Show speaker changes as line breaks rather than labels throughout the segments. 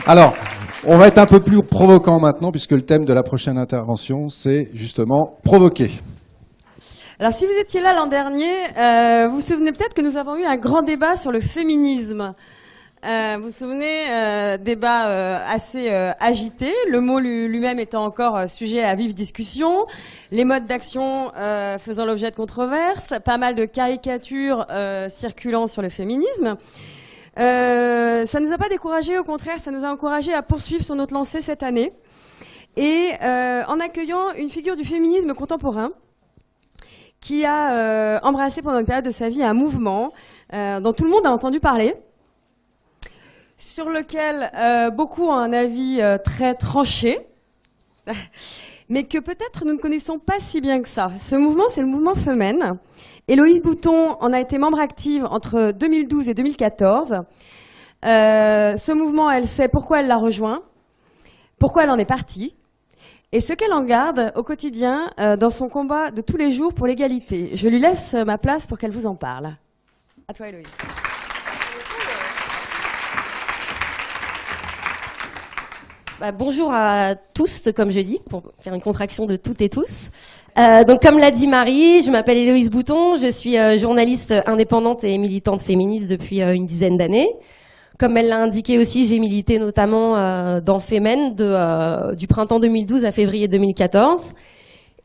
Alors, on va être un peu plus provocant maintenant, puisque le thème de la prochaine intervention, c'est justement provoquer.
Alors, si vous étiez là l'an dernier, vous vous souvenez peut-être que nous avons eu un grand débat sur le féminisme. Vous vous souvenez, débat assez agité, le mot lui-même étant encore sujet à vive discussion, les modes d'action faisant l'objet de controverses, pas mal de caricatures circulant sur le féminisme. Ça nous a pas découragés, au contraire, ça nous a encouragés à poursuivre sur notre lancée cette année. Et en accueillant une figure du féminisme contemporain qui a embrassé pendant une période de sa vie un mouvement dont tout le monde a entendu parler, sur lequel beaucoup ont un avis très tranché, mais que peut-être nous ne connaissons pas si bien que ça. Ce mouvement, c'est le mouvement Femen. Héloïse Bouton en a été membre active entre 2012 et 2014. Ce mouvement, elle sait pourquoi elle l'a rejoint, pourquoi elle en est partie, et ce qu'elle en garde au quotidien dans son combat de tous les jours pour l'égalité. Je lui laisse ma place pour qu'elle vous en parle. À toi, Héloïse.
Bonjour à tous, comme je dis, pour faire une contraction de toutes et tous. Donc, comme l'a dit Marie, je m'appelle Héloïse Bouton, je suis journaliste indépendante et militante féministe depuis une dizaine d'années. Comme elle l'a indiqué aussi, j'ai milité notamment dans Femen du printemps 2012 à février 2014.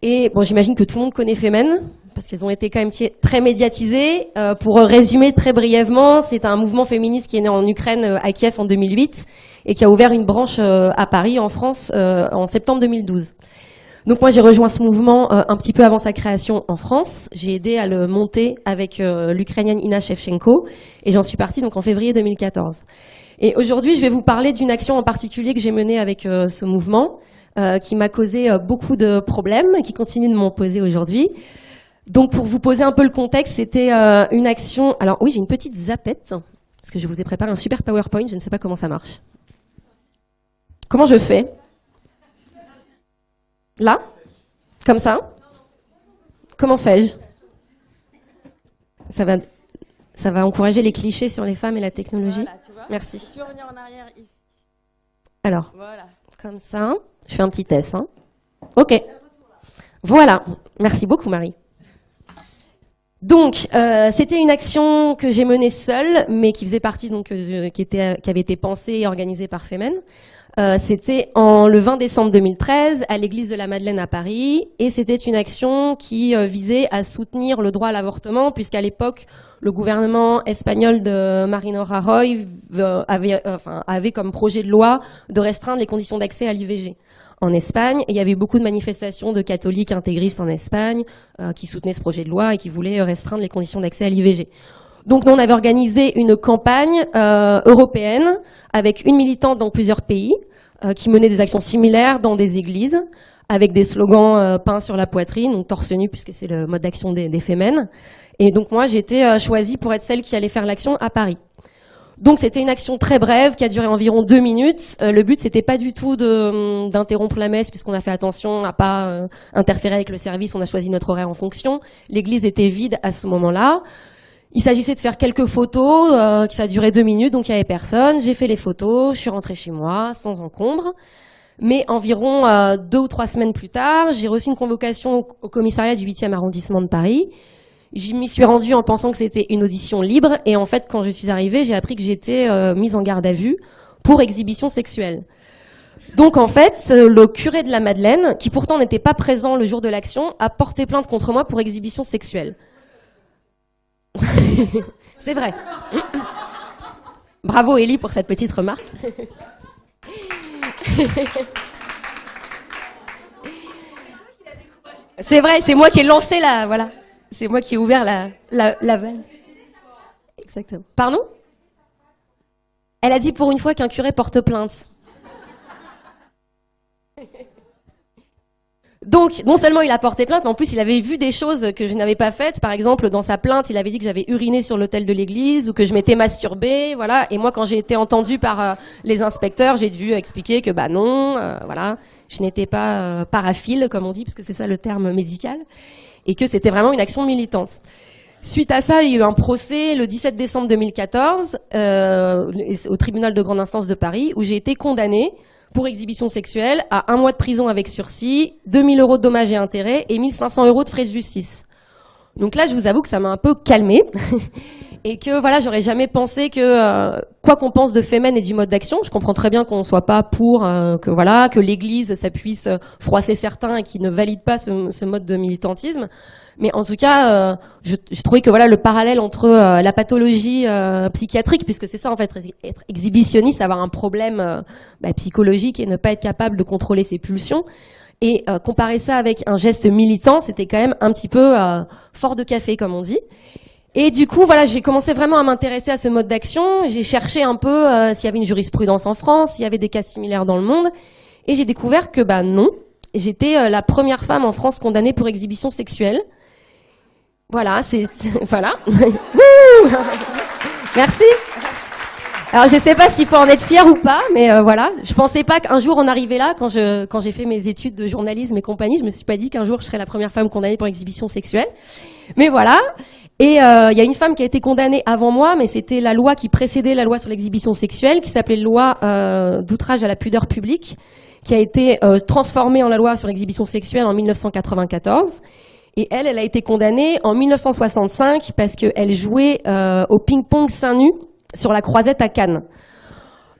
Et bon, j'imagine que tout le monde connaît Femen, parce qu'elles ont été quand même très médiatisées. Pour résumer très brièvement, c'est un mouvement féministe qui est né en Ukraine, à Kiev en 2008, et qui a ouvert une branche à Paris, en France, en septembre 2012. Donc moi, j'ai rejoint ce mouvement un petit peu avant sa création en France. J'ai aidé à le monter avec l'Ukrainienne Ina Shevchenko, et j'en suis partie donc en février 2014. Et aujourd'hui, je vais vous parler d'une action en particulier que j'ai menée avec ce mouvement, qui m'a causé beaucoup de problèmes, et qui continue de m'en poser aujourd'hui. Donc pour vous poser un peu le contexte, c'était une action... Alors oui, j'ai une petite zappette, parce que je vous ai préparé un super PowerPoint, je ne sais pas comment ça marche. Comment je fais? Là? Comme ça? Comment fais-je? Ça va encourager les clichés sur les femmes et la technologie.
Voilà, tu vois.
Merci.
Tu peux revenir en arrière ici.
Alors,
Voilà.
comme ça, je fais un petit test. Hein. Ok. Voilà. Merci beaucoup, Marie. Donc, c'était une action que j'ai menée seule, mais qui faisait partie donc qui avait été pensée et organisée par Femen. C'était le 20 décembre 2013 à l'église de la Madeleine à Paris, et c'était une action qui visait à soutenir le droit à l'avortement, puisqu'à l'époque le gouvernement espagnol de Mariano Rajoy avait comme projet de loi de restreindre les conditions d'accès à l'IVG en Espagne. Et il y avait beaucoup de manifestations de catholiques intégristes en Espagne qui soutenaient ce projet de loi et qui voulaient restreindre les conditions d'accès à l'IVG. Donc nous, on avait organisé une campagne européenne avec une militante dans plusieurs pays qui menait des actions similaires dans des églises avec des slogans peints sur la poitrine, donc torse nu puisque c'est le mode d'action des Femen. Et donc moi, j'ai été choisie pour être celle qui allait faire l'action à Paris. Donc c'était une action très brève qui a duré environ 2 minutes. Le but, c'était pas du tout d'interrompre la messe puisqu'on a fait attention à pas interférer avec le service. On a choisi notre horaire en fonction. L'église était vide à ce moment-là. Il s'agissait de faire quelques photos, ça a duré 2 minutes, donc il n'y avait personne. J'ai fait les photos, je suis rentrée chez moi, sans encombre. Mais environ 2 ou 3 semaines plus tard, j'ai reçu une convocation au commissariat du 8e arrondissement de Paris. Je m'y suis rendue en pensant que c'était une audition libre, et en fait, quand je suis arrivée, j'ai appris que j'étais mise en garde à vue pour exhibition sexuelle. Donc en fait, le curé de la Madeleine, qui pourtant n'était pas présent le jour de l'action, a porté plainte contre moi pour exhibition sexuelle. C'est vrai. Bravo Élie pour cette petite remarque. C'est vrai, c'est moi qui ai lancé voilà. C'est moi qui ai ouvert la vanne. Exactement. Pardon? Elle a dit pour une fois qu'un curé porte plainte. Donc, non seulement il a porté plainte, mais en plus il avait vu des choses que je n'avais pas faites. Par exemple, dans sa plainte, il avait dit que j'avais uriné sur l'autel de l'église ou que je m'étais masturbée, voilà. Et moi, quand j'ai été entendue par les inspecteurs, j'ai dû expliquer que non, voilà, je n'étais pas paraphile, comme on dit, parce que c'est ça le terme médical, et que c'était vraiment une action militante. Suite à ça, il y a eu un procès le 17 décembre 2014 au tribunal de grande instance de Paris où j'ai été condamnée pour exhibition sexuelle à 1 mois de prison avec sursis, 2 000 € de dommages et intérêts et 1 500 € de frais de justice. Donc là, je vous avoue que ça m'a un peu calmée et que voilà, j'aurais jamais pensé que quoi qu'on pense de Femen et du mode d'action, je comprends très bien qu'on soit pas pour que l'Église ça puisse froisser certains et qui ne valident pas ce mode de militantisme. Mais en tout cas, je trouvais que voilà le parallèle entre la pathologie psychiatrique, puisque c'est ça en fait, être exhibitionniste, avoir un problème psychologique et ne pas être capable de contrôler ses pulsions. Et comparer ça avec un geste militant, c'était quand même un petit peu fort de café, comme on dit. Et du coup, voilà, j'ai commencé vraiment à m'intéresser à ce mode d'action. J'ai cherché un peu s'il y avait une jurisprudence en France, s'il y avait des cas similaires dans le monde. Et j'ai découvert que non. J'étais la première femme en France condamnée pour exhibition sexuelle. Voilà, voilà. Merci. Alors je sais pas s'il faut en être fier ou pas, mais voilà. Je pensais pas qu'un jour on arrivait là quand j'ai fait mes études de journalisme et compagnie. Je me suis pas dit qu'un jour je serais la première femme condamnée pour exhibition sexuelle. Mais voilà. Et il y a une femme qui a été condamnée avant moi, mais c'était la loi qui précédait la loi sur l'exhibition sexuelle, qui s'appelait loi d'outrage à la pudeur publique, qui a été transformée en la loi sur l'exhibition sexuelle en 1994. Et elle a été condamnée en 1965 parce qu'elle jouait au ping-pong seins nus sur la Croisette à Cannes.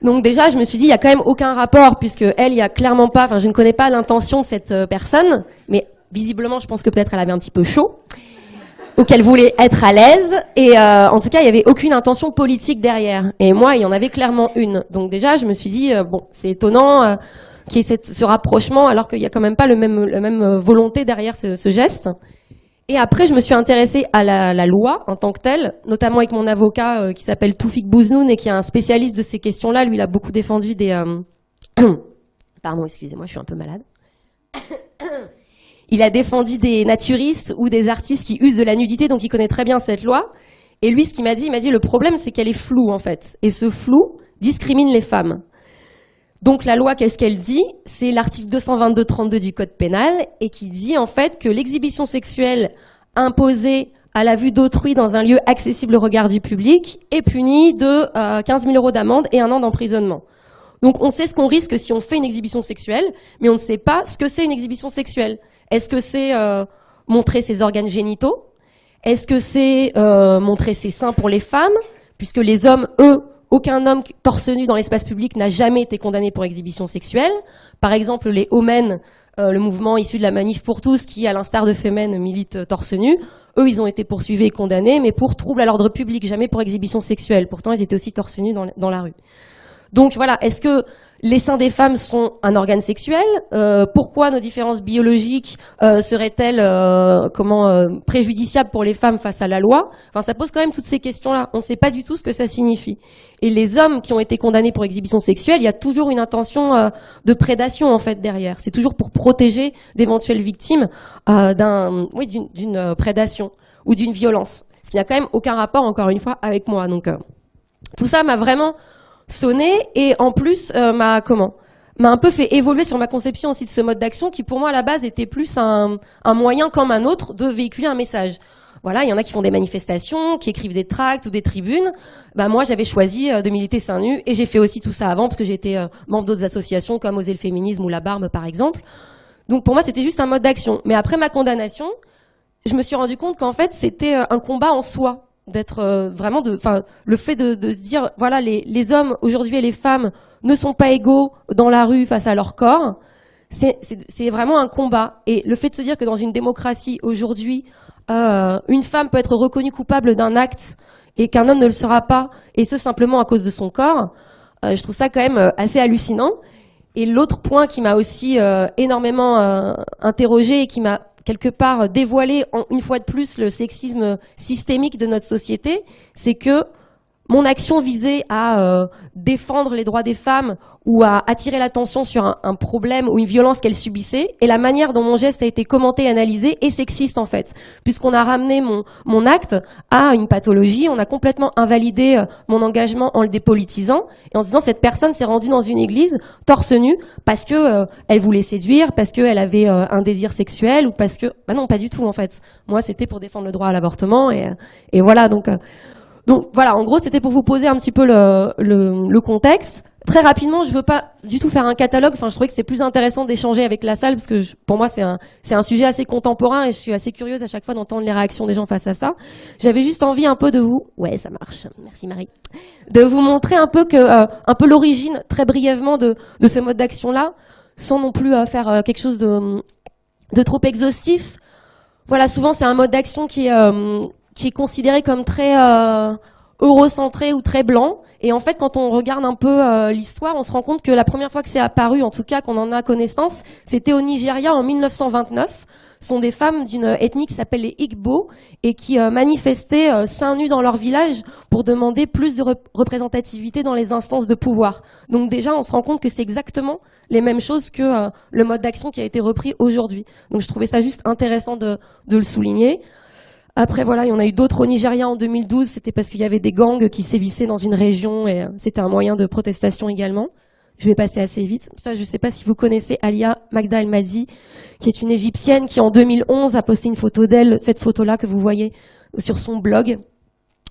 Donc déjà, je me suis dit, il y a quand même aucun rapport, puisque elle, il y a clairement pas, enfin, je ne connais pas l'intention de cette personne, mais visiblement, je pense que peut-être elle avait un petit peu chaud, ou qu'elle voulait être à l'aise, et en tout cas, il y avait aucune intention politique derrière. Et moi, il y en avait clairement une. Donc déjà, je me suis dit, bon, c'est étonnant qu'il y ait ce rapprochement, alors qu'il y a quand même pas la même volonté derrière ce geste. Et après, je me suis intéressée à la loi en tant que telle, notamment avec mon avocat qui s'appelle Toufik Bouznoun et qui est un spécialiste de ces questions-là. Lui, il a beaucoup défendu des... Pardon, excusez-moi, je suis un peu malade. Il a défendu des naturistes ou des artistes qui usent de la nudité, donc il connaît très bien cette loi. Et lui, ce qu'il m'a dit, le problème, c'est qu'elle est floue, en fait. Et ce flou discrimine les femmes. Donc la loi, qu'est-ce qu'elle dit? C'est l'article 222-32 du Code pénal et qui dit en fait que l'exhibition sexuelle imposée à la vue d'autrui dans un lieu accessible au regard du public est punie de 15 000 € d'amende et 1 an d'emprisonnement. Donc on sait ce qu'on risque si on fait une exhibition sexuelle, mais on ne sait pas ce que c'est une exhibition sexuelle. Est-ce que c'est montrer ses organes génitaux? Est-ce que c'est montrer ses seins pour les femmes? Puisque les hommes, eux, aucun homme torse nu dans l'espace public n'a jamais été condamné pour exhibition sexuelle. Par exemple, les Omen, le mouvement issu de la Manif pour tous, qui, à l'instar de Femen, milite torse nu, eux, ils ont été poursuivis et condamnés, mais pour trouble à l'ordre public, jamais pour exhibition sexuelle. Pourtant, ils étaient aussi torse nu dans la rue. Donc voilà, est-ce que les seins des femmes sont un organe sexuel? Pourquoi nos différences biologiques seraient-elles préjudiciables pour les femmes face à la loi? Enfin, ça pose quand même toutes ces questions-là. On ne sait pas du tout ce que ça signifie. Et les hommes qui ont été condamnés pour exhibition sexuelle, il y a toujours une intention de prédation en fait derrière. C'est toujours pour protéger d'éventuelles victimes d'une prédation ou d'une violence. Ce qui n'a quand même aucun rapport, encore une fois, avec moi. Donc tout ça m'a vraiment sonné et en plus m'a un peu fait évoluer sur ma conception aussi de ce mode d'action qui pour moi à la base était plus un moyen comme un autre de véhiculer un message. Voilà, il y en a qui font des manifestations, qui écrivent des tracts ou des tribunes. Bah moi j'avais choisi de militer seins nus et j'ai fait aussi tout ça avant parce que j'étais membre d'autres associations comme Oser le féminisme ou La Barbe par exemple. Donc pour moi c'était juste un mode d'action. Mais après ma condamnation, je me suis rendu compte qu'en fait c'était un combat en soi. D'être vraiment le fait de se dire voilà les hommes aujourd'hui et les femmes ne sont pas égaux dans la rue face à leur corps, c'est vraiment un combat. Et le fait de se dire que dans une démocratie aujourd'hui une femme peut être reconnue coupable d'un acte et qu'un homme ne le sera pas, et ce simplement à cause de son corps, je trouve ça quand même assez hallucinant. Et l'autre point qui m'a aussi énormément interrogée et qui m'a quelque part dévoiler une fois de plus le sexisme systémique de notre société, c'est que mon action visait à défendre les droits des femmes ou à attirer l'attention sur un problème ou une violence qu'elles subissaient, et la manière dont mon geste a été commenté et analysé est sexiste en fait, puisqu'on a ramené mon acte à une pathologie, on a complètement invalidé mon engagement en le dépolitisant, et en se disant cette personne s'est rendue dans une église torse nu parce que elle voulait séduire, parce qu'elle avait un désir sexuel, ou parce que... Bah non, pas du tout en fait. Moi c'était pour défendre le droit à l'avortement, et voilà, donc voilà, en gros, c'était pour vous poser un petit peu le contexte. Très rapidement, je veux pas du tout faire un catalogue. Enfin, je trouvais que c'est plus intéressant d'échanger avec la salle parce que pour moi, c'est un sujet assez contemporain et je suis assez curieuse à chaque fois d'entendre les réactions des gens face à ça. J'avais juste envie un peu de vous, ouais, ça marche. Merci Marie, de vous montrer un peu l'origine très brièvement de ce mode d'action-là, sans non plus faire quelque chose de trop exhaustif. Voilà, souvent c'est un mode d'action qui est considéré comme très eurocentré ou très blanc. Et en fait, quand on regarde un peu l'histoire, on se rend compte que la première fois que c'est apparu, en tout cas qu'on en a connaissance, c'était au Nigeria en 1929. Ce sont des femmes d'une ethnie qui s'appelle les Igbo et qui manifestaient seins nus dans leur village pour demander plus de représentativité dans les instances de pouvoir. Donc déjà, on se rend compte que c'est exactement les mêmes choses que le mode d'action qui a été repris aujourd'hui. Donc je trouvais ça juste intéressant de le souligner. Après, voilà, il y en a eu d'autres au Nigeria en 2012. C'était parce qu'il y avait des gangs qui sévissaient dans une région et c'était un moyen de protestation également. Je vais passer assez vite. Ça, je ne sais pas si vous connaissez Alia Magda El Mahdi, qui est une Égyptienne qui, en 2011, a posté une photo d'elle, cette photo-là que vous voyez sur son blog,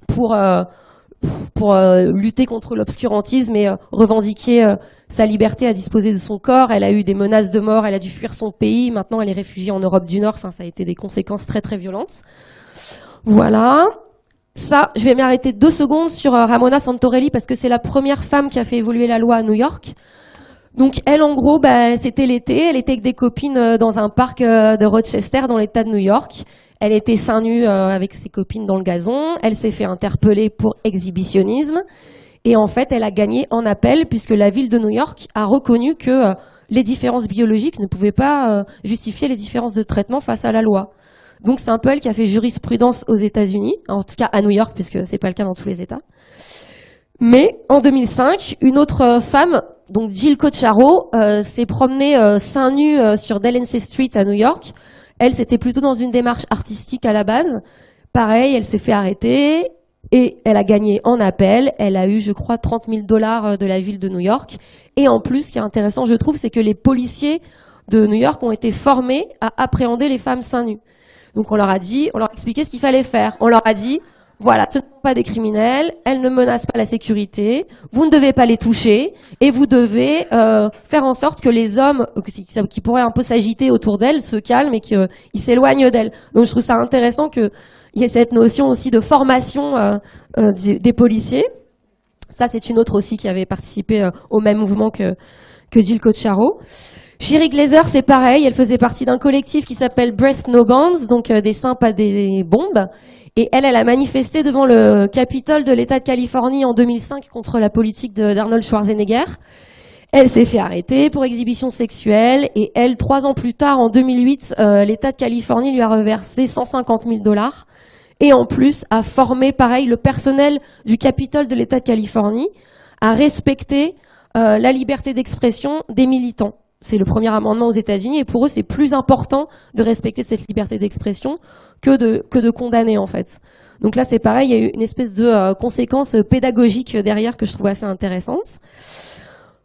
pour lutter contre l'obscurantisme et revendiquer sa liberté à disposer de son corps. Elle a eu des menaces de mort, elle a dû fuir son pays. Maintenant, elle est réfugiée en Europe du Nord. Enfin, ça a été des conséquences très, très violentes. Voilà. Ça, je vais m'arrêter 2 secondes sur Ramona Santorelli parce que c'est la première femme qui a fait évoluer la loi à New York. Donc elle, en gros, c'était l'été, elle était avec des copines dans un parc de Rochester dans l'État de New York. Elle était seins nus avec ses copines dans le gazon. Elle s'est fait interpeller pour exhibitionnisme. Et en fait, elle a gagné en appel puisque la ville de New York a reconnu que les différences biologiques ne pouvaient pas justifier les différences de traitement face à la loi. Donc c'est un peu elle qui a fait jurisprudence aux États-Unis, en tout cas à New York, puisque c'est pas le cas dans tous les États. Mais en 2005, une autre femme, donc Jill Kocharo, s'est promenée seins nus sur Delancey Street à New York. Elle, c'était plutôt dans une démarche artistique à la base. Pareil, elle s'est fait arrêter et elle a gagné en appel. Elle a eu, je crois, $30 000 de la ville de New York. Et en plus, ce qui est intéressant, je trouve, c'est que les policiers de New York ont été formés à appréhender les femmes seins nus. Donc on leur a expliqué ce qu'il fallait faire. On leur a dit, voilà, ce ne sont pas des criminels, elles ne menacent pas la sécurité, vous ne devez pas les toucher, et vous devez faire en sorte que les hommes qui pourraient un peu s'agiter autour d'elles se calment et qu'ils s'éloignent d'elles. Donc je trouve ça intéressant qu'il y ait cette notion aussi de formation des policiers. Ça, c'est une autre aussi qui avait participé au même mouvement que Jill Kocharo. Sherry Glazer, c'est pareil, elle faisait partie d'un collectif qui s'appelle Breast No Bombs, donc des seins pas des bombes. Et elle a manifesté devant le Capitole de l'État de Californie en 2005 contre la politique d'Arnold Schwarzenegger. Elle s'est fait arrêter pour exhibition sexuelle et elle, 3 ans plus tard, en 2008, l'État de Californie lui a reversé $150 000 et en plus a formé, pareil, le personnel du Capitole de l'État de Californie à respecter la liberté d'expression des militants. C'est le premier amendement aux États-Unis et pour eux, c'est plus important de respecter cette liberté d'expression que de condamner, en fait. Donc là, c'est pareil, il y a eu une espèce de conséquence pédagogique derrière que je trouve assez intéressante.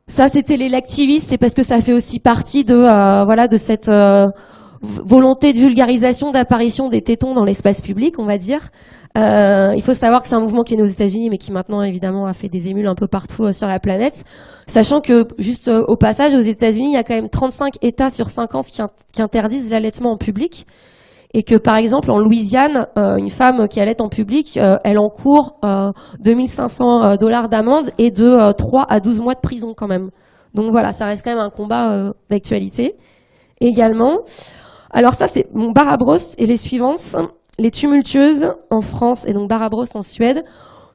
Ça, c'était les l'activiste, c'est parce que ça fait aussi partie de cette volonté de vulgarisation, d'apparition des tétons dans l'espace public, on va dire. Il faut savoir que c'est un mouvement qui est né aux États-Unis, mais qui maintenant, évidemment, a fait des émules un peu partout sur la planète. Sachant que, juste au passage, aux États-Unis, il y a quand même 35 États sur 50 qui interdisent l'allaitement en public. Et que, par exemple, en Louisiane, une femme qui allaite en public, elle encourt $2 500 d'amende et de 3 à 12 mois de prison quand même. Donc voilà, ça reste quand même un combat d'actualité. Également. Alors ça, c'est mon Barabros et les suivantes. Les Tumultueuses en France et donc Barabros en Suède.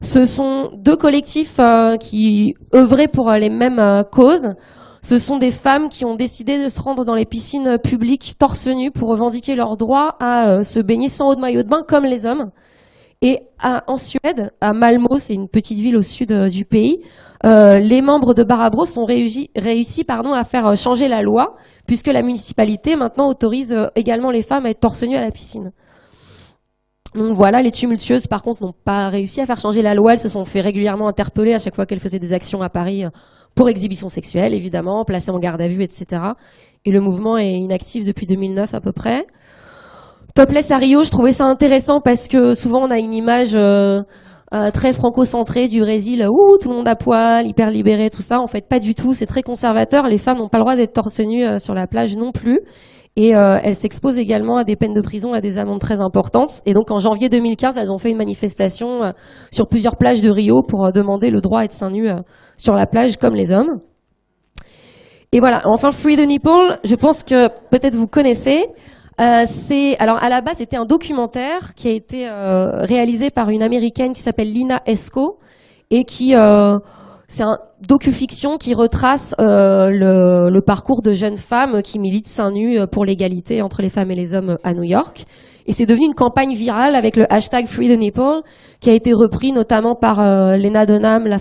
Ce sont 2 collectifs qui œuvraient pour les mêmes causes. Ce sont des femmes qui ont décidé de se rendre dans les piscines publiques torse nu pour revendiquer leur droit à se baigner sans eau de maillot de bain comme les hommes. Et en Suède, à Malmö, c'est une petite ville au sud du pays, les membres de Barabros ont réussi à faire changer la loi, puisque la municipalité maintenant autorise également les femmes à être torse nu à la piscine. Donc voilà, les tumultueuses par contre n'ont pas réussi à faire changer la loi, elles se sont fait régulièrement interpeller à chaque fois qu'elles faisaient des actions à Paris pour exhibition sexuelle, évidemment, placées en garde à vue, etc. Et le mouvement est inactif depuis 2009 à peu près. Topless à Rio, je trouvais ça intéressant parce que souvent on a une image très franco-centrée du Brésil, où tout le monde à poil, hyper libéré, tout ça. En fait, pas du tout, c'est très conservateur. Les femmes n'ont pas le droit d'être torse nu sur la plage non plus. Et elles s'exposent également à des peines de prison, à des amendes très importantes. Et donc en janvier 2015, elles ont fait une manifestation sur plusieurs plages de Rio pour demander le droit à être seins nus sur la plage comme les hommes. Et voilà, enfin Free the Nipple, je pense que peut-être vous connaissez. Alors à la base, c'était un documentaire qui a été réalisé par une américaine qui s'appelle Lina Esco et qui c'est un docu-fiction qui retrace le parcours de jeunes femmes qui militent seins nus pour l'égalité entre les femmes et les hommes à New York. Et c'est devenu une campagne virale avec le hashtag Free the Nipple, qui a été repris notamment par Lena Dunham, la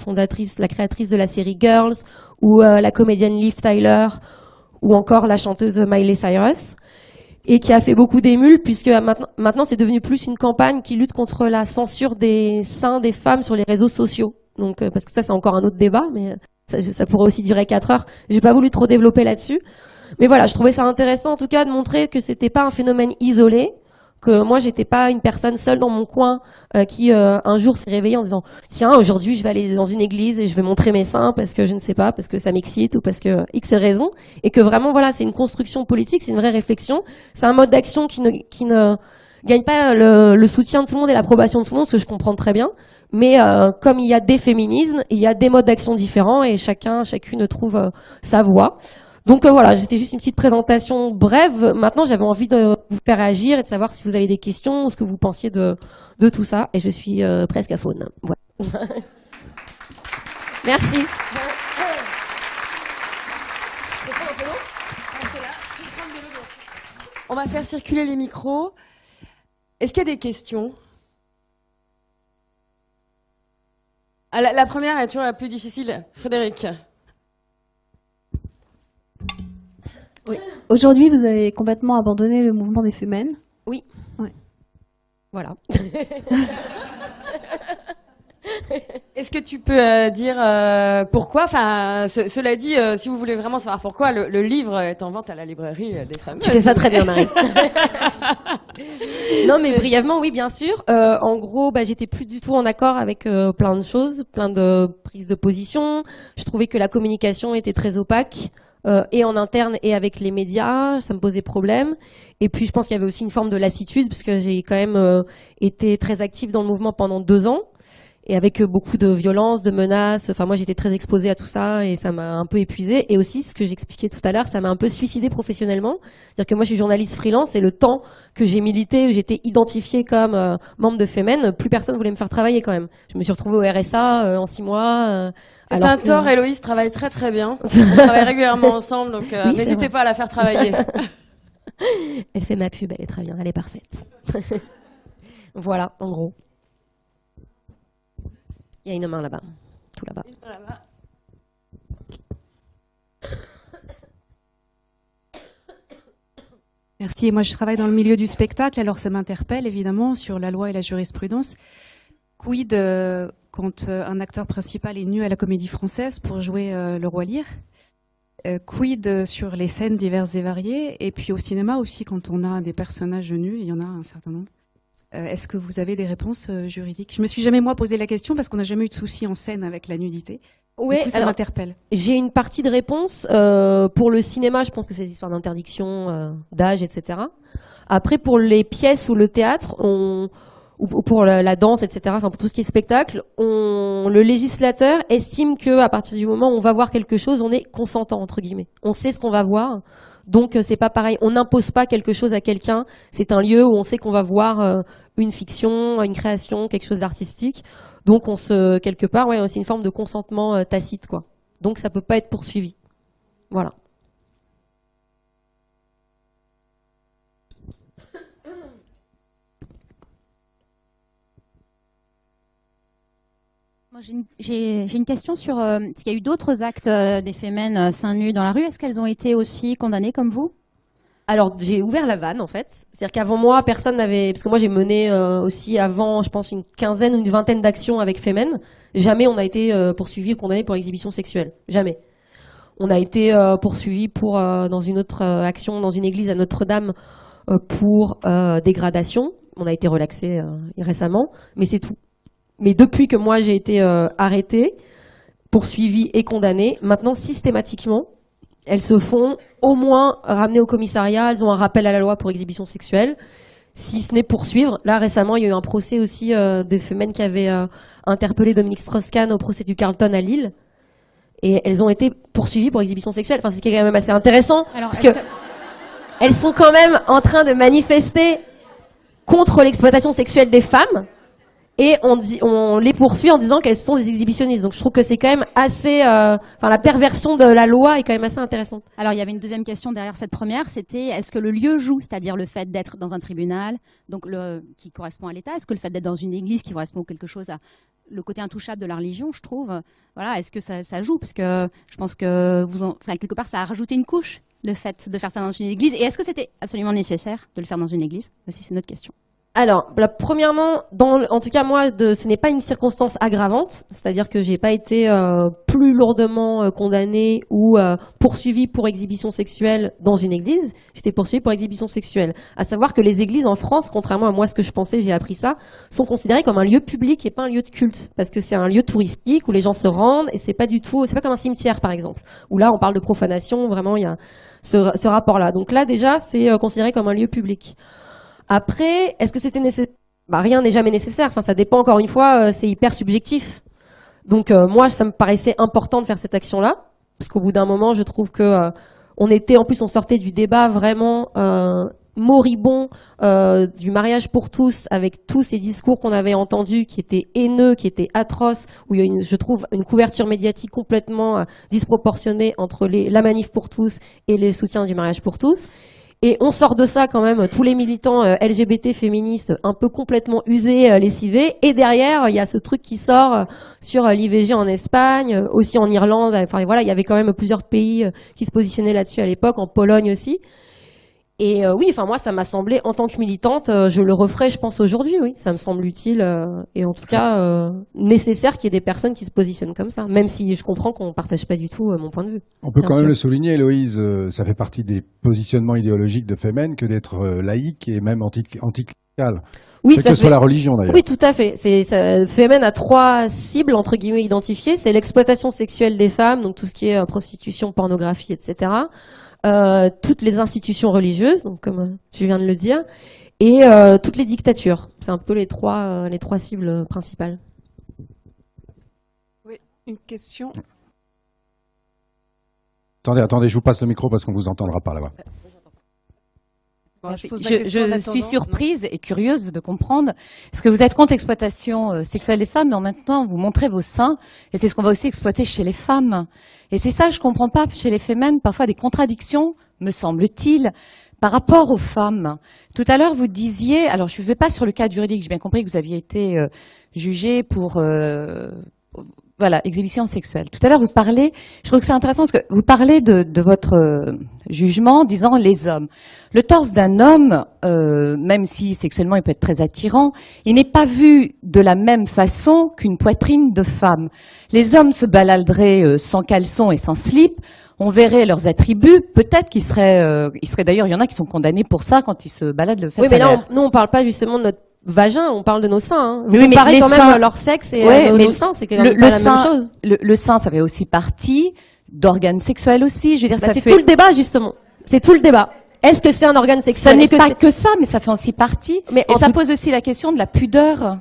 créatrice de la série Girls, ou la comédienne Liv Tyler, ou encore la chanteuse Miley Cyrus. Et qui a fait beaucoup d'émules, puisque maintenant c'est devenu plus une campagne qui lutte contre la censure des seins des femmes sur les réseaux sociaux. Donc, parce que ça c'est encore un autre débat, mais ça pourrait aussi durer 4 heures. J'ai pas voulu trop développer là-dessus. Mais voilà, je trouvais ça intéressant en tout cas de montrer que c'était pas un phénomène isolé, que moi j'étais pas une personne seule dans mon coin qui un jour s'est réveillée en disant tiens, aujourd'hui je vais aller dans une église et je vais montrer mes seins parce que je ne sais pas, parce que ça m'excite ou parce que X raison, et que vraiment voilà, c'est une construction politique, c'est une vraie réflexion, c'est un mode d'action qui ne gagne pas le soutien de tout le monde et l'approbation de tout le monde, ce que je comprends très bien, mais comme il y a des féminismes, il y a des modes d'action différents et chacune trouve sa voie. Donc voilà, c'était juste une petite présentation brève. Maintenant, j'avais envie de vous faire réagir et de savoir si vous avez des questions, ce que vous pensiez de tout ça. Et je suis presque à faune. Voilà. Merci.
On va faire circuler les micros. Est-ce qu'il y a des questions? La première est toujours la plus difficile. Frédéric.
Oui. Aujourd'hui, vous avez complètement abandonné le mouvement des Femmes.
Oui.
Ouais.
Voilà.
Est-ce que tu peux dire pourquoi? Enfin, cela dit, si vous voulez vraiment savoir pourquoi, le livre est en vente à la librairie des femmes.
Tu fais ça très bien, Marie. Non, mais brièvement, oui, bien sûr. En gros, j'étais plus du tout en accord avec plein de choses, plein de prises de position. Je trouvais que la communication était très opaque. Et en interne et avec les médias, ça me posait problème. Et puis je pense qu'il y avait aussi une forme de lassitude, parce que j'ai quand même été très active dans le mouvement pendant 2 ans, et avec beaucoup de violences, de menaces. Enfin, moi j'étais très exposée à tout ça, et ça m'a un peu épuisée. Et aussi, ce que j'expliquais tout à l'heure, ça m'a un peu suicidée professionnellement. C'est-à-dire que moi je suis journaliste freelance, et le temps que j'ai milité, où j'étais identifiée comme membre de Femen, plus personne voulait me faire travailler quand même. Je me suis retrouvée au RSA en 6 mois.
C'est un tort, Héloïse travaille très très bien. On travaille régulièrement ensemble, donc
Oui,
n'hésitez pas à la faire travailler.
Elle fait ma pub, elle est très bien, elle est parfaite. Voilà, en gros. Il y a une main là-bas, tout là-bas.
Merci. Et moi, je travaille dans le milieu du spectacle, alors ça m'interpelle évidemment sur la loi et la jurisprudence. Quid quand un acteur principal est nu à la Comédie Française pour jouer le Roi Lear? Quid sur les scènes diverses et variées? Et puis au cinéma aussi, quand on a des personnages nus, il y en a un certain nombre. Est-ce que vous avez des réponses juridiques? Je me suis jamais moi posé la question parce qu'on n'a jamais eu de souci en scène avec la nudité.
Oui,
du coup, ça m'interpelle.
J'ai une partie de réponse. Pour le cinéma, je pense que c'est des histoires d'interdiction, d'âge, etc. Après, pour les pièces ou le théâtre, ou pour la danse, etc., enfin pour tout ce qui est spectacle, le législateur estime que à partir du moment où on va voir quelque chose, on est consentant, entre guillemets. On sait ce qu'on va voir. Donc c'est pas pareil, on n'impose pas quelque chose à quelqu'un, c'est un lieu où on sait qu'on va voir une fiction, une création, quelque chose d'artistique. Donc quelque part, ouais, c'est une forme de consentement tacite, quoi. Donc ça peut pas être poursuivi. Voilà.
Moi, j'ai une question sur s'il y a eu d'autres actes des fémènes seins nus dans la rue. Est-ce qu'elles ont été aussi condamnées comme vous?
Alors, j'ai ouvert la vanne, en fait. C'est-à-dire qu'avant moi, personne n'avait... Parce que moi, j'ai mené aussi avant, je pense, une quinzaine ou une vingtaine d'actions avec Femen. Jamais on a été poursuivi ou condamné pour exhibition sexuelle. Jamais. On a été poursuivi pour, dans une autre action, dans une église à Notre-Dame, pour dégradation. On a été relaxé récemment, mais c'est tout. Mais depuis que moi, j'ai été arrêtée, poursuivie et condamnée, maintenant, systématiquement, elles se font au moins ramener au commissariat, elles ont un rappel à la loi pour exhibition sexuelle, si ce n'est poursuivre. Là, récemment, il y a eu un procès aussi de Femen qui avait interpellé Dominique Strauss-Kahn au procès du Carlton à Lille. Et elles ont été poursuivies pour exhibition sexuelle. Enfin, c'est quand même assez intéressant,
Alors,
parce que elles sont quand même en train de manifester contre l'exploitation sexuelle des femmes. Et on les poursuit en disant qu'elles sont des exhibitionnistes. Donc je trouve que c'est quand même assez... Enfin, la perversion de la loi est quand même assez intéressante.
Alors, il y avait une deuxième question derrière cette première, c'était est-ce que le lieu joue, c'est-à-dire le fait d'être dans un tribunal, donc qui correspond à l'État, est-ce que le fait d'être dans une église qui correspond quelque chose à le côté intouchable de la religion, je trouve, voilà, est-ce que ça joue? Parce que je pense que quelque part, ça a rajouté une couche, le fait de faire ça dans une église. Et est-ce que c'était absolument nécessaire de le faire dans une église? Aussi, c'est notre question.
Alors, premièrement, en tout cas moi, ce n'est pas une circonstance aggravante, c'est-à-dire que j'ai pas été plus lourdement condamnée ou poursuivie pour exhibition sexuelle dans une église. J'étais poursuivie pour exhibition sexuelle. À savoir que les églises en France, contrairement à moi ce que je pensais, j'ai appris ça, sont considérées comme un lieu public et pas un lieu de culte, parce que c'est un lieu touristique où les gens se rendent et c'est pas comme un cimetière par exemple, où là on parle de profanation, vraiment il y a ce rapport-là. Donc là déjà c'est considéré comme un lieu public. Après, est-ce que c'était nécessaire? Rien n'est jamais nécessaire. Enfin, ça dépend encore une fois, c'est hyper subjectif. Donc moi, ça me paraissait important de faire cette action-là, parce qu'au bout d'un moment, je trouve que on sortait du débat vraiment moribond du mariage pour tous, avec tous ces discours qu'on avait entendus, qui étaient haineux, qui étaient atroces, où il y a je trouve une couverture médiatique complètement disproportionnée entre la manif pour tous et les soutiens du mariage pour tous. Et on sort de ça quand même, tous les militants LGBT féministes un peu complètement usés, lessivés. Et derrière, il y a ce truc qui sort sur l'IVG en Espagne, aussi en Irlande. Enfin voilà, il y avait quand même plusieurs pays qui se positionnaient là-dessus à l'époque, en Pologne aussi. Et oui, enfin moi, ça m'a semblé, en tant que militante, je le referais, je pense, aujourd'hui, oui. Ça me semble utile et en tout cas nécessaire qu'il y ait des personnes qui se positionnent comme ça, même si je comprends qu'on ne partage pas du tout mon point de vue.
On peut
Bien
quand
sûr.
même le souligner, Héloïse, ça fait partie des positionnements idéologiques de Femen que d'être laïque et même anticlérical.
Oui,
Quelle
ça
que soit
fait...
la religion d'ailleurs.
Oui, tout à fait. Femen a 3 cibles, entre guillemets, identifiées. C'est l'exploitation sexuelle des femmes, donc tout ce qui est prostitution, pornographie, etc. Toutes les institutions religieuses, donc comme tu viens de le dire, et toutes les dictatures. C'est un peu les trois cibles principales.
Oui, une question.
Attendez, je vous passe le micro parce qu'on vous entendra par là-bas.
Bon,
Je suis surprise et curieuse de comprendre, parce que vous êtes contre l'exploitation sexuelle des femmes, mais en même temps, vous montrez vos seins, et c'est ce qu'on va aussi exploiter chez les femmes. Et c'est ça, je comprends pas, chez les fémènes, parfois des contradictions, me semble-t-il, par rapport aux femmes. Tout à l'heure, vous disiez, alors je ne vais pas sur le cadre juridique, j'ai bien compris que vous aviez été jugé pour... Voilà, exhibition sexuelle. Tout à l'heure, vous parlez, je trouve que c'est intéressant parce que vous parlez de votre jugement en disant les hommes. Le torse d'un homme, même si sexuellement il peut être très attirant, il n'est pas vu de la même façon qu'une poitrine de femme. Les hommes se baladeraient sans caleçon et sans slip, on verrait leurs attributs, peut-être qu'ils seraient d'ailleurs, il y en a qui sont condamnés pour ça quand ils se baladent le fesses
Oui, mais
à l'air.
là, nous, on parle pas justement de notre vagin, on parle de nos seins. Hein. Vous
Oui, mais
comparez
les
quand même
seins-
leur sexe et
Ouais, mais
nos seins, c'est quand même pas la même chose.
Le sein, ça fait aussi partie d'organes sexuels aussi. Je veux dire,
Bah,
ça
c'est
fait.
tout le débat, justement. C'est tout le débat. Est-ce que c'est un organe
Ça
sexuel?
n'est
Est-ce que
pas
c'est-
que ça, mais ça fait aussi partie.
Mais
Et
en
ça
tout-
pose aussi la question de la pudeur.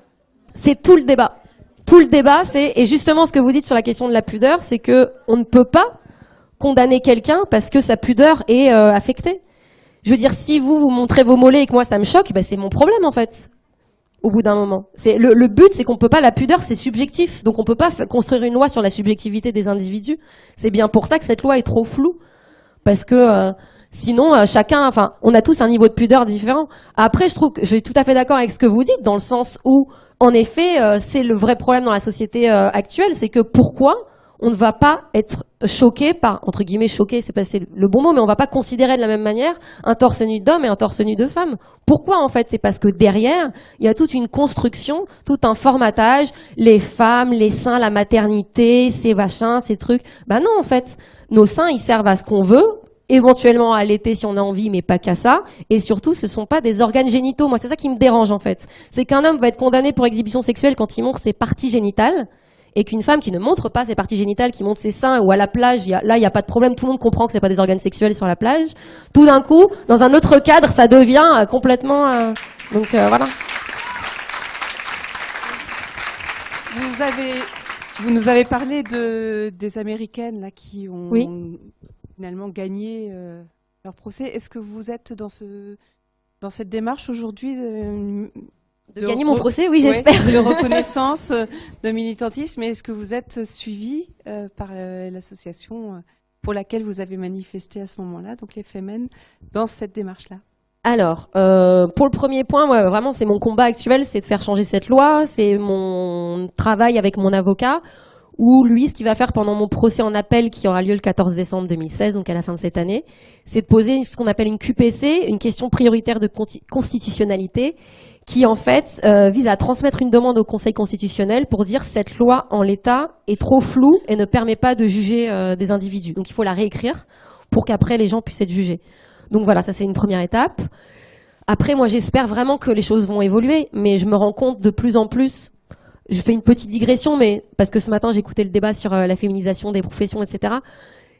C'est tout le débat. Tout le débat, et justement ce que vous dites sur la question de la pudeur, c'est que on ne peut pas condamner quelqu'un parce que sa pudeur est affectée. Je veux dire, si vous montrez vos mollets et que moi ça me choque, bah, c'est mon problème en fait. Au bout d'un moment, c'est le but, c'est qu'on peut pas. La pudeur, c'est subjectif, donc on peut pas construire une loi sur la subjectivité des individus. C'est bien pour ça que cette loi est trop floue, parce que sinon chacun, enfin, on a tous un niveau de pudeur différent. Après, je trouve que je suis tout à fait d'accord avec ce que vous dites, dans le sens où en effet, c'est le vrai problème dans la société actuelle, c'est que pourquoi on ne va pas être choqué par, entre guillemets, choqué, c'est pas le bon mot, mais on va pas considérer de la même manière un torse nu d'homme et un torse nu de femme. Pourquoi, en fait? C'est parce que derrière, il y a toute une construction, tout un formatage, les femmes, les seins, la maternité, ces machins, ces trucs. Ben non, en fait, nos seins, ils servent à ce qu'on veut, éventuellement à allaiter si on a envie, mais pas qu'à ça. Et surtout, ce sont pas des organes génitaux. Moi, c'est ça qui me dérange, en fait. C'est qu'un homme va être condamné pour exhibition sexuelle quand il montre ses parties génitales, et qu'une femme qui ne montre pas ses parties génitales, qui montre ses seins, ou à la plage, là, il n'y a pas de problème, tout le monde comprend que c'est pas des organes sexuels sur la plage. Tout d'un coup, dans un autre cadre, ça devient complètement... Donc, voilà.
Vous nous avez parlé des Américaines là, qui ont
Oui.
finalement gagné leur procès. Est-ce que vous êtes dans cette démarche aujourd'hui
De gagner mon procès, oui, j'espère.
De reconnaissance, de militantisme. Est-ce que vous êtes suivi par l'association pour laquelle vous avez manifesté à ce moment-là, donc les Femen, dans cette démarche-là?
Alors, pour le premier point, moi, vraiment, c'est mon combat actuel, c'est de faire changer cette loi. C'est mon travail avec mon avocat, où lui, ce qu'il va faire pendant mon procès en appel, qui aura lieu le 14 décembre 2016, donc à la fin de cette année, c'est de poser ce qu'on appelle une QPC, une question prioritaire de constitutionnalité, qui en fait vise à transmettre une demande au Conseil constitutionnel pour dire cette loi en l'état est trop floue et ne permet pas de juger des individus. Donc il faut la réécrire pour qu'après les gens puissent être jugés. Donc voilà, ça c'est une première étape. Après, moi j'espère vraiment que les choses vont évoluer, mais je me rends compte de plus en plus, je fais une petite digression, mais parce que ce matin j'écoutais le débat sur la féminisation des professions, etc.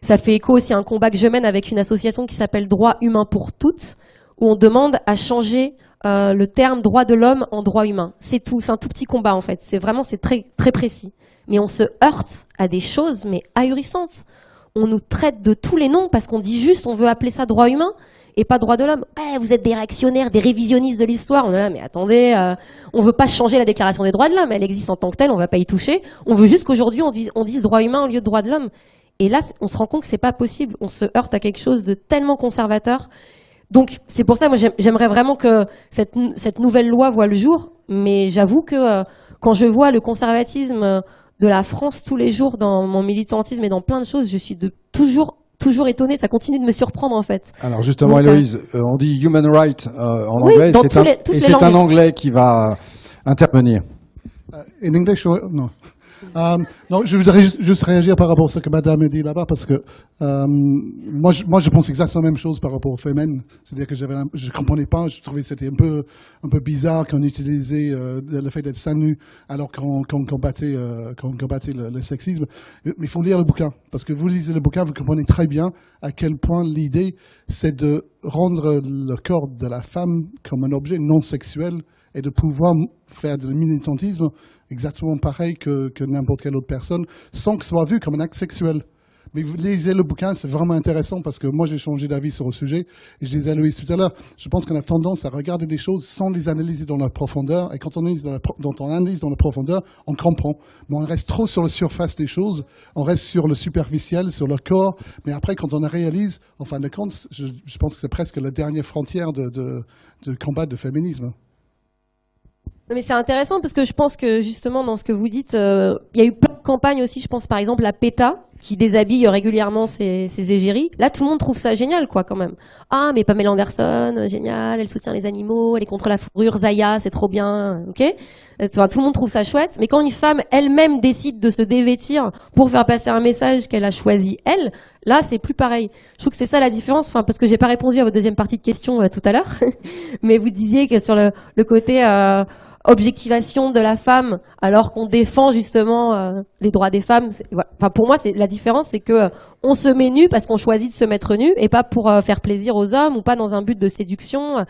Ça fait écho aussi à un combat que je mène avec une association qui s'appelle Droits humains pour toutes, où on demande à changer le terme droit de l'homme en droit humain. C'est tout, c'est un tout petit combat en fait. C'est très, très précis. Mais on se heurte à des choses, mais ahurissantes. On nous traite de tous les noms parce qu'on dit juste on veut appeler ça droit humain et pas droit de l'homme. Vous êtes des réactionnaires, des révisionnistes de l'histoire. On est là, mais attendez, on veut pas changer la déclaration des droits de l'homme. Elle existe en tant que telle, on va pas y toucher. On veut juste qu'aujourd'hui on dise droit humain au lieu de droit de l'homme. Et là, on se rend compte que c'est pas possible. On se heurte à quelque chose de tellement conservateur. Donc, c'est pour ça, moi, j'aimerais vraiment que cette nouvelle loi voit le jour, mais j'avoue que quand je vois le conservatisme de la France tous les jours dans mon militantisme et dans plein de choses, je suis toujours étonnée, ça continue de me surprendre, en fait.
Alors, justement,
Donc,
Héloïse, on dit human right en
oui,
anglais,
dans
c'est un anglais qui va intervenir.
In English or no? Non, je voudrais juste réagir par rapport à ce que Madame a dit là-bas, parce que moi, je pense exactement la même chose par rapport aux Femen. C'est-à-dire que je comprenais pas, je trouvais que c'était un peu bizarre qu'on utilisait le fait d'être seins nus alors qu'on combattait le sexisme. Mais il faut lire le bouquin, parce que vous lisez le bouquin, vous comprenez très bien à quel point l'idée, c'est de rendre le corps de la femme comme un objet non sexuel et de pouvoir faire du militantisme exactement pareil que n'importe quelle autre personne, sans que ce soit vu comme un acte sexuel. Mais vous lisez le bouquin, c'est vraiment intéressant, parce que moi j'ai changé d'avis sur le sujet, et je disais à Louise tout à l'heure, je pense qu'on a tendance à regarder des choses sans les analyser dans la profondeur, et quand on analyse dans la profondeur, on comprend. Mais on reste trop sur la surface des choses, on reste sur le superficiel, sur le corps, mais après quand on réalise, en fin de compte, je pense que c'est presque la dernière frontière de combat de féminisme.
Non, mais c'est intéressant parce que je pense que justement dans ce que vous dites, il y a eu plein de campagnes aussi, je pense par exemple la PETA qui déshabille régulièrement ses égéries. Là, tout le monde trouve ça génial, quoi, quand même. Ah, mais Pamela Anderson, génial, elle soutient les animaux, elle est contre la fourrure, Zaya, c'est trop bien, ok. Enfin, tout le monde trouve ça chouette, mais quand une femme elle-même décide de se dévêtir pour faire passer un message qu'elle a choisi elle, là, c'est plus pareil. Je trouve que c'est ça la différence, enfin, parce que j'ai pas répondu à votre deuxième partie de question tout à l'heure, mais vous disiez que sur le côté objectivation de la femme, alors qu'on défend justement les droits des femmes. Voilà. Enfin, pour moi, c'est la différence, c'est que on se met nu parce qu'on choisit de se mettre nu et pas pour faire plaisir aux hommes ou pas dans un but de séduction.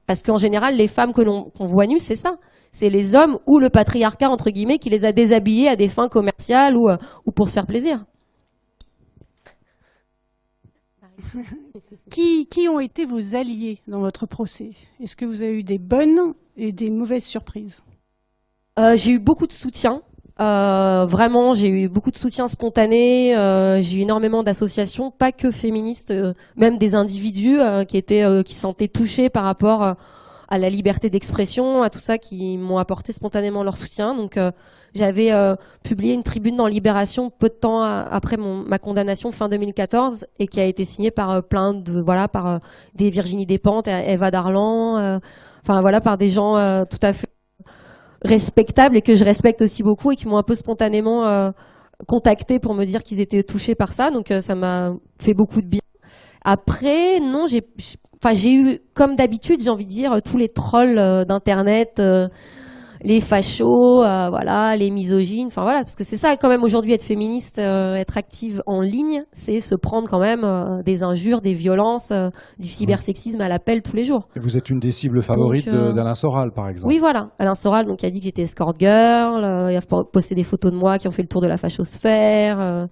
Parce qu'en général, les femmes qu'on voit nues, c'est ça. C'est les hommes ou le patriarcat entre guillemets qui les a déshabillées à des fins commerciales ou pour se faire plaisir.
Qui ont été vos alliés dans votre procès? Est-ce que vous avez eu des bonnes et des mauvaises surprises?
J'ai eu beaucoup de soutien. Vraiment, j'ai eu beaucoup de soutien spontané. J'ai eu énormément d'associations, pas que féministes, même des individus qui se sentaient touchés par rapport à la liberté d'expression, à tout ça, qui m'ont apporté spontanément leur soutien. Donc j'avais publié une tribune dans Libération peu de temps après ma condamnation fin 2014 et qui a été signée par plein de par des Virginie Despentes, Eva Darlan, enfin voilà, par des gens tout à fait respectables et que je respecte aussi beaucoup et qui m'ont un peu spontanément contacté pour me dire qu'ils étaient touchés par ça. Donc ça m'a fait beaucoup de bien. Après, non, j'ai eu, comme d'habitude, j'ai envie de dire, tous les trolls d'internet, les fachos, voilà, les misogynes, enfin voilà, parce que c'est ça quand même aujourd'hui, être féministe, être active en ligne, c'est se prendre quand même des injures, des violences, du cybersexisme à l'appel tous les jours.
Et vous êtes une des cibles favorites d'Alain Soral, par exemple.
Oui, voilà, Alain Soral, donc, qui a dit que j'étais escort girl, il a posté des photos de moi qui ont fait le tour de la fachosphère.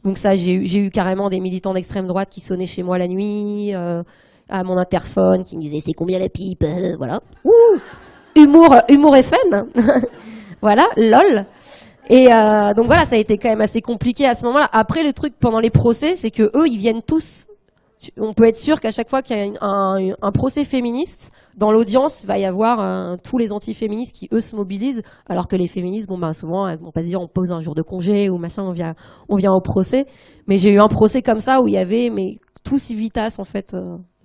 Donc ça, j'ai eu carrément des militants d'extrême droite qui sonnaient chez moi la nuit, à mon interphone, qui me disaient c'est combien la pipe, voilà. Ouh, humour FN, voilà, lol. Et donc voilà, ça a été quand même assez compliqué à ce moment-là. Après, le truc pendant les procès, c'est que eux, ils viennent tous. On peut être sûr qu'à chaque fois qu'il y a un procès féministe, dans l'audience, il va y avoir tous les antiféministes qui, eux, se mobilisent, alors que les féministes, souvent, elles vont pas se dire on pose un jour de congé ou machin, on vient au procès. Mais j'ai eu un procès comme ça où il y avait tout Civitas, en fait,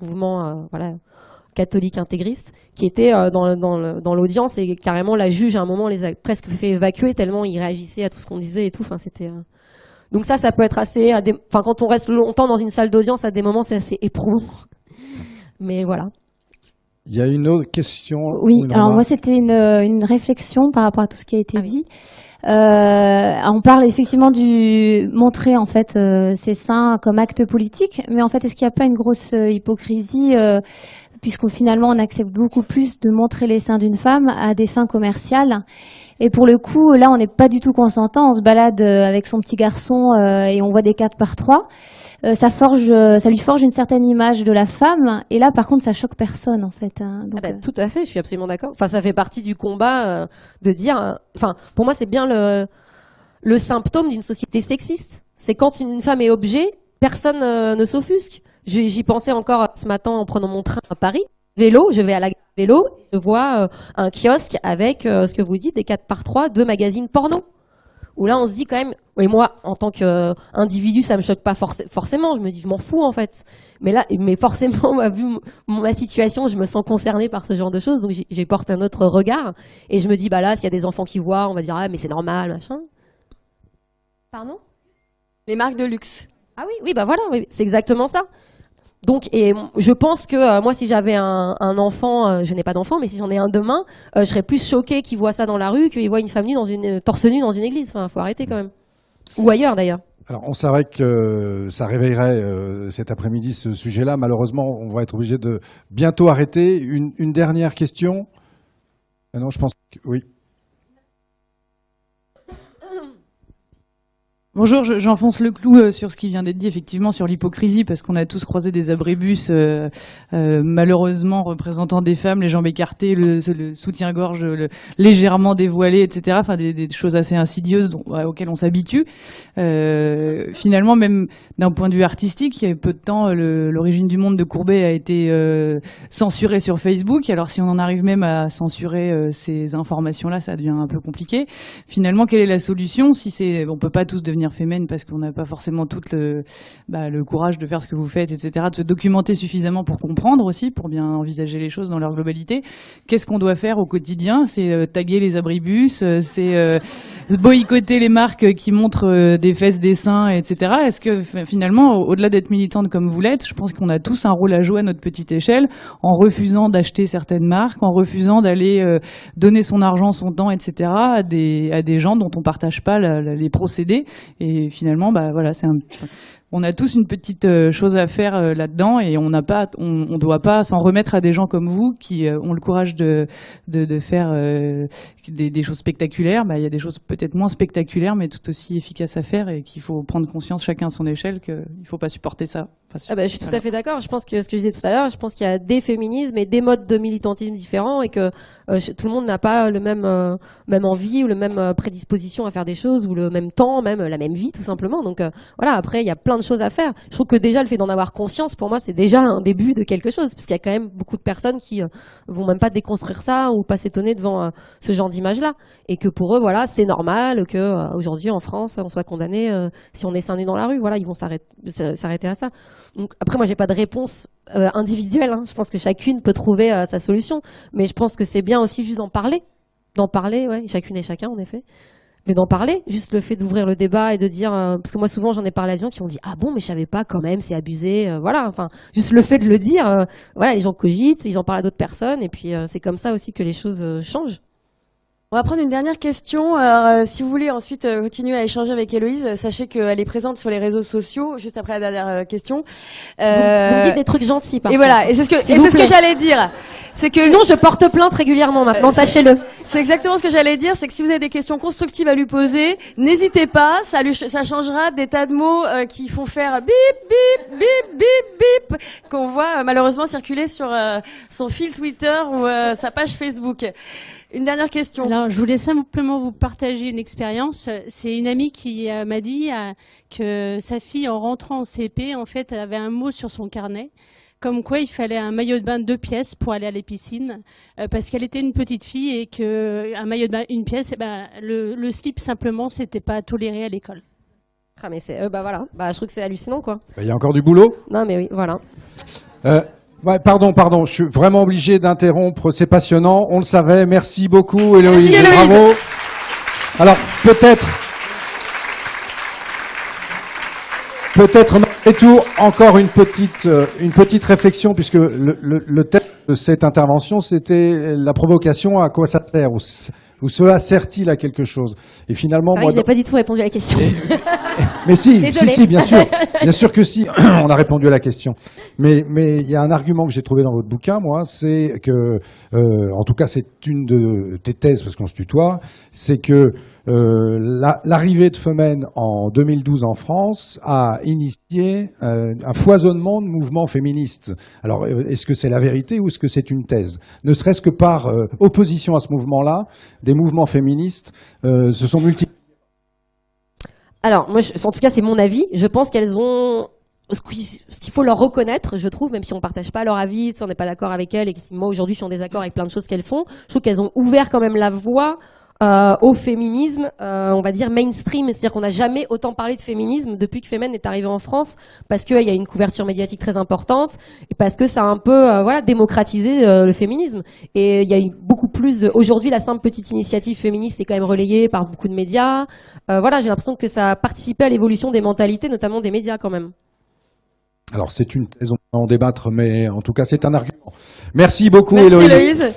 mouvement catholique intégriste, qui était dans l'audience, et carrément la juge, à un moment, les a presque fait évacuer tellement ils réagissaient à tout ce qu'on disait et tout. Enfin, c'était... Donc ça peut être assez... quand on reste longtemps dans une salle d'audience, à des moments, c'est assez éprouvant. Mais voilà.
Il y a une autre question.
Oui, alors moi, c'était une réflexion par rapport à tout ce qui a été dit. On parle effectivement du montrer, en fait, ces seins comme acte politique, mais en fait, est-ce qu'il n'y a pas une grosse hypocrisie puisqu'on finalement on accepte beaucoup plus de montrer les seins d'une femme à des fins commerciales. Et pour le coup, là, on n'est pas du tout consentant. On se balade avec son petit garçon et on voit des 4x3. Ça lui forge une certaine image de la femme. Et là, par contre, ça choque personne, en fait. Donc,
tout à fait, je suis absolument d'accord. Enfin, ça fait partie du combat de dire... pour moi, c'est bien le symptôme d'une société sexiste. C'est quand une femme est objet, personne ne s'offusque. J'y pensais encore ce matin en prenant mon train à Paris. Je vais à la gare vélo, je vois un kiosque avec ce que vous dites, des 4x3 de magazines porno. Où là, on se dit quand même, et moi, en tant qu'individu, ça me choque pas forcément. Je me dis, je m'en fous en fait. Mais forcément, vu ma situation, je me sens concernée par ce genre de choses, donc j'y porte un autre regard. Et je me dis, là, s'il y a des enfants qui voient, on va dire, ah, mais c'est normal, machin. Pardon ?
Les marques de luxe.
Ah oui, voilà, oui, c'est exactement ça. Donc, et je pense que moi, si j'avais un enfant, je n'ai pas d'enfant, mais si j'en ai un demain, je serais plus choquée qu'il voit ça dans la rue, qu'il voit une femme nue torse nu dans une église. Enfin, faut arrêter quand même. Ou ailleurs d'ailleurs.
Alors, on savait que ça réveillerait cet après-midi ce sujet-là. Malheureusement, on va être obligé de bientôt arrêter. Une dernière question. Ah non, je pense que oui.
Bonjour, j'enfonce le clou sur ce qui vient d'être dit, effectivement, sur l'hypocrisie, parce qu'on a tous croisé des abribus, malheureusement représentant des femmes, les jambes écartées, le soutien-gorge légèrement dévoilé, etc. Enfin, des choses assez insidieuses auxquelles on s'habitue. Finalement, même d'un point de vue artistique, il y a peu de temps, l'origine du monde de Courbet a été censurée sur Facebook. Alors, si on en arrive même à censurer ces informations-là, ça devient un peu compliqué. Finalement, quelle est la solution ? On peut pas tous devenir féminin parce qu'on n'a pas forcément tout le courage de faire ce que vous faites, etc., de se documenter suffisamment pour comprendre aussi, pour bien envisager les choses dans leur globalité. Qu'est-ce qu'on doit faire au quotidien ? C'est taguer les abribus, c'est boycotter les marques qui montrent des fesses, des seins, etc. Est-ce que finalement, au-delà d'être militante comme vous l'êtes, je pense qu'on a tous un rôle à jouer à notre petite échelle, en refusant d'acheter certaines marques, en refusant d'aller donner son argent, son temps, etc., à des gens dont on partage pas les procédés. Et finalement, voilà, on a tous une petite chose à faire là-dedans, et on doit pas s'en remettre à des gens comme vous qui ont le courage de faire des choses spectaculaires. Il y a des choses peut-être moins spectaculaires, mais tout aussi efficaces à faire, et qu'il faut prendre conscience chacun à son échelle qu'il faut pas supporter ça.
Je suis tout à fait d'accord. Je pense que ce que je disais tout à l'heure, je pense qu'il y a des féminismes et des modes de militantisme différents, et que tout le monde n'a pas le même envie ou le même prédisposition à faire des choses, ou le même temps, même la même vie, tout simplement. Donc voilà, après, il y a plein de choses à faire. Je trouve que déjà, le fait d'en avoir conscience, pour moi, c'est déjà un début de quelque chose. Parce qu'il y a quand même beaucoup de personnes qui vont même pas déconstruire ça ou pas s'étonner devant ce genre d'image-là. Et que pour eux, voilà, c'est normal que aujourd'hui, en France, on soit condamné si on est seins nus dans la rue. Voilà, ils vont s'arrêter à ça. Donc, après, moi, j'ai pas de réponse individuelle. Hein. Je pense que chacune peut trouver sa solution. Mais je pense que c'est bien aussi juste d'en parler. D'en parler, ouais, chacune et chacun, en effet. Mais d'en parler, juste le fait d'ouvrir le débat et de dire, parce que moi souvent j'en ai parlé à des gens qui ont dit ah bon mais je savais pas quand même, c'est abusé, voilà, enfin juste le fait de le dire, voilà, les gens cogitent, ils en parlent à d'autres personnes et puis c'est comme ça aussi que les choses changent.
On va prendre une dernière question. Alors, si vous voulez ensuite continuer à échanger avec Héloïse, sachez qu'elle est présente sur les réseaux sociaux juste après la dernière question.
Vous me dites des trucs gentils. Par
et
contre.
voilà, et c'est ce que j'allais dire. C'est que
sinon je porte plainte régulièrement maintenant, sachez-le.
C'est exactement ce que j'allais dire, c'est que si vous avez des questions constructives à lui poser, n'hésitez pas, ça changera des tas de mots qui font faire bip bip bip bip bip qu'on voit malheureusement circuler sur son fil Twitter ou sa page Facebook. Une dernière question.
Alors, je voulais simplement vous partager une expérience. C'est une amie qui m'a dit que sa fille, en rentrant en CP, en fait, elle avait un mot sur son carnet, comme quoi il fallait un maillot de bain de 2 pièces pour aller à la piscine, parce qu'elle était une petite fille et que un maillot de bain une pièce, le slip simplement, c'était pas toléré à l'école.
Ah mais c'est, voilà, je trouve que c'est hallucinant quoi.
Il y a encore du boulot.
Non mais oui, voilà.
Ouais, pardon, je suis vraiment obligé d'interrompre, c'est passionnant, on le savait, merci beaucoup Héloïse,
merci, Héloïse.
Bravo. Alors peut-être malgré tout encore une petite réflexion puisque le thème de cette intervention c'était la provocation, à quoi ça sert ou cela sert-il à quelque chose. Et finalement,
c'est vrai que je n'ai pas du tout répondu à la question.
Mais si, bien sûr que si, on a répondu à la question. Mais il y a un argument que j'ai trouvé dans votre bouquin, moi, c'est que, en tout cas, c'est une de tes thèses, parce qu'on se tutoie, c'est que l'arrivée de Femen en 2012 en France a initié un foisonnement de mouvements féministes. Alors, est-ce que c'est la vérité ou est-ce que c'est une thèse? Ne serait-ce que par opposition à ce mouvement-là, des mouvements féministes se sont multipliés.
Alors, moi, en tout cas, c'est mon avis. Je pense qu'elles ont ce qu'il faut leur reconnaître, je trouve, même si on partage pas leur avis, si on n'est pas d'accord avec elles, et que si moi aujourd'hui je suis en désaccord avec plein de choses qu'elles font, je trouve qu'elles ont ouvert quand même la voie au féminisme, on va dire mainstream, c'est-à-dire qu'on n'a jamais autant parlé de féminisme depuis que Femen est arrivé en France, parce qu'il y a une couverture médiatique très importante et parce que ça a un peu démocratisé le féminisme. Et il y a eu beaucoup plus de... Aujourd'hui, la simple petite initiative féministe est quand même relayée par beaucoup de médias. J'ai l'impression que ça a participé à l'évolution des mentalités, notamment des médias quand même.
Alors c'est une thèse, on va en débattre, mais en tout cas c'est un argument. Merci beaucoup
Merci
Héloïse.
Héloïse.